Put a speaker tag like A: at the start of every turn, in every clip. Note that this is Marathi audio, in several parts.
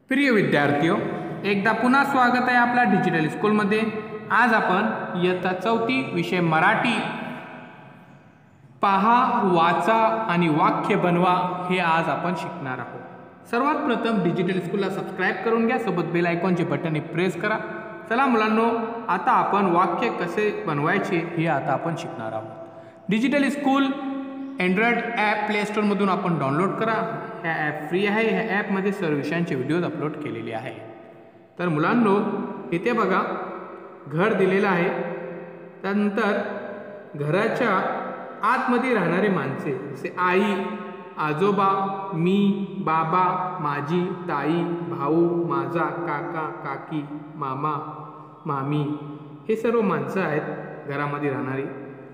A: प्रिय विद्यार्थियों, एकदा पुन्हा स्वागत आहे आपल्या डिजिटल स्कूलमध्ये। आज आपण इयत्ता 4 विषय मराठी पहा, वाचा आणि वाक्य बनवा हे आज आपण शिकणार आहोत। सर्वात प्रथम डिजिटल स्कूलला सबस्क्राइब करून घ्या, सोबत बेल आयकॉनचे बटन प्रेस करा। चला मुलांनो, आता आपण वाक्य कसे बनवायचे हे आता आपण शिकणार आहोत। Digital school Android app play स्टोअरमधून आपण डाउनलोड करा। हा ॲप फ्री आहे। ह्या ॲपमध्ये सर्व विषयांचे व्हिडिओज अपलोड केलेले आहे। तर मुलांनो, इथे बघा घर दिलेलं आहे। त्यानंतर घराच्या आतमध्ये राहणारे माणसे जसे आई, आजोबा, मी, बाबा, माझी, ताई, भाऊ, माझा, काका, काकी, मामा, मामी हे सर्व माणसं आहेत घरामध्ये राहणारी।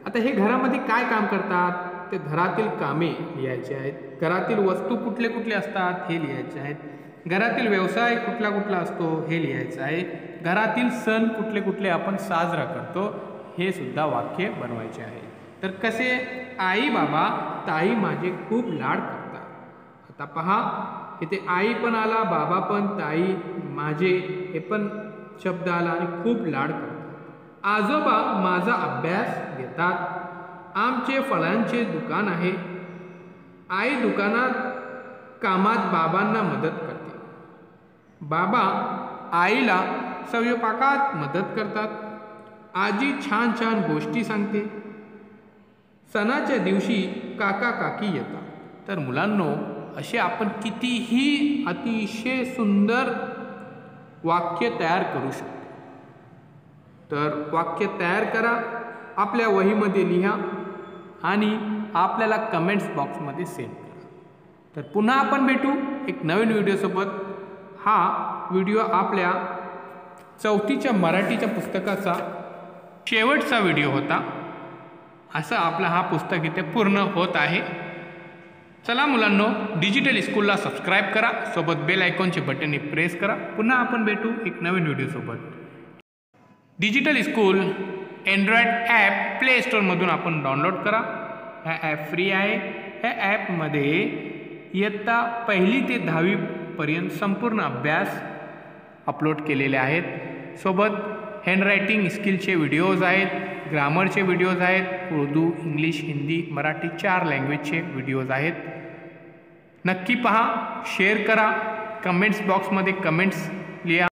A: आता हे घरामध्ये काय काम करतात ते घरातील कामे लिहायचे आहेत। घरातील वस्तू कुठले कुठले असतात हे लिहायचे आहेत। घरातील व्यवसाय कुठला कुठला असतो हे लिहायचं आहे। घरातील सण कुठले कुठले आपण साजरा करतो हे सुद्धा वाक्य बनवायचे आहे। तर कसे? आई, बाबा, ताई माझे खूप लाड करतात। आता पहा, इथे आई पण आला, बाबा पण, ताई, माझे हे पण शब्द आला आणि खूप लाड करतात। आजोबा माझा अभ्यास घेतात। आमचे फळांचे दुकान आहे। आई दुकानात कामात बाबांना मदत करते। बाबा आईला स्वयंपाकात मदत करतात। आजी छान छान गोष्टी सांगते। सणाच्या दिवशी काका काकी येतात। तर मुलांनो, असे आपण कितीही अतिशय सुंदर वाक्य तयार करू शकतो। तर वाक्य तयार करा, आपल्या वहीमध्ये लिहा आणि आपल्याला कमेंट्स बॉक्समध्ये सेंड करा। तर पुन्हा आपण भेटू एक नवीन व्हिडिओसोबत। हा व्हिडिओ आपल्या 4थीच्या मराठीच्या पुस्तकाचा शेवटचा व्हिडिओ होता। असं आपला हा पुस्तक इथे पूर्ण होत आहे। चला मुलांनो, डिजिटल स्कूलला सबस्क्राइब करा, सोबत बेल आयकॉनचे बटन प्रेस करा। पुन्हा आपण भेटू एक नवीन व्हिडिओसोबत। Digital school Android app play स्टोअरमधून आपण डाउनलोड करा। हा ॲप फ्री आहे। ह्या ॲपमध्ये इयत्ता 1 ते 10वी पर्यंत संपूर्ण अभ्यास अपलोड केलेले आहेत। सोबत हँडरायटिंग स्किलचे व्हिडिओज आहेत, ग्रामरचे व्हिडिओज आहेत, उर्दू, इंग्लिश, हिंदी, मराठी 4 लँग्वेजचे व्हिडिओज आहेत। नक्की पहा, शेअर करा, कमेंट्स बॉक्समध्ये कमेंट्स लिहा।